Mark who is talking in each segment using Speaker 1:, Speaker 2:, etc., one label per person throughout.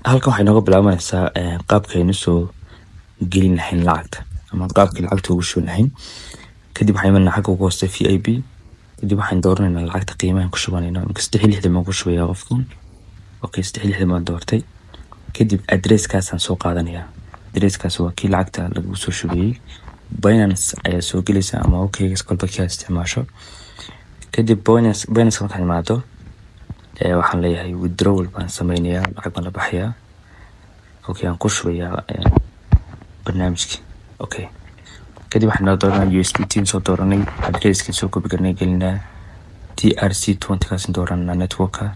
Speaker 1: halkan waxay nooga bilaabanaysaa qaabkaynu soo gelin lahayn lacagta ama qaabkii lacagta ugu shuban lahayn. kadib waxaan imanaa xagga ugu hoosta VIP. kadib waxaan dooranaynaa lacagta qiimaha ku shubanayno. marka 360 baan ku shubayaa qofkan. okay 360 baan doortay. kadib addresskaasaan soo qaadanayaa. addresskaas waa kii lacagta lagu soo shubayay. Binance ayaa soo gelaysa ama OKX kolba kii aad isticmaasho. kadib Binance markaan imaado waxaan leeyahay withdrawal baan sameynayaa, lacag baan la baxayaa. okay aan ku shubayaa barnaamijkii. okay kadib waxaan dooranaa USDT soo dooranay, addresskii soo copy garnay gelinaa, TRC20 kaas dooranaa networka,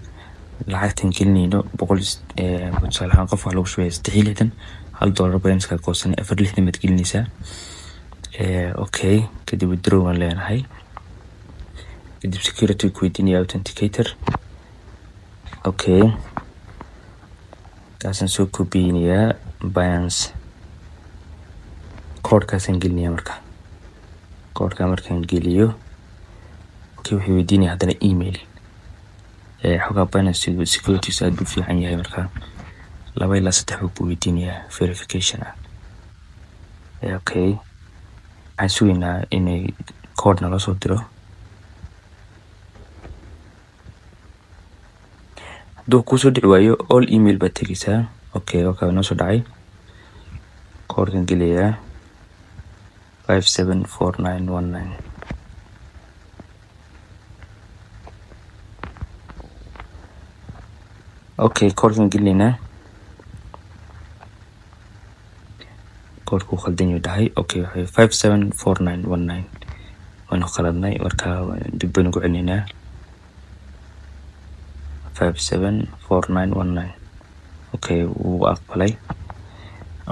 Speaker 1: lacagtan gelinayno 100 tusaale ahaan qof waa lagu shubaya 360 $1 Binance ka goosan 460 mad gelinaysaa. okay kadib withdraw aan leenahay. kadib security ku weydiinaya authenticator. okay kaasaan soo copyinayaa Binance code kaasaan gelinayaa. marka codeka markaan geliyo okay wuxuu weydiinaya haddana email. xogaa Binance security aad u fiican yahay, marka 2 ilaa 3 buu weydiinayaa verification ah. okay waxaan sugaynaa inay code nala soo diro. hadduu kusoo dhici waayo all email baad tegaysaa. okay noo soo dhacay. codekan geliyaa 574919. okay codekan gelinaynaa. codku khaldan yuu dhahay. okay 574919 waanu khaladnay, marka dib baynu ku celinaynaa 574919. okay wuu aqbalay.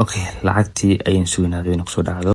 Speaker 1: okay lacagtii ayaan sugaynaa inay kusoo dhacdo.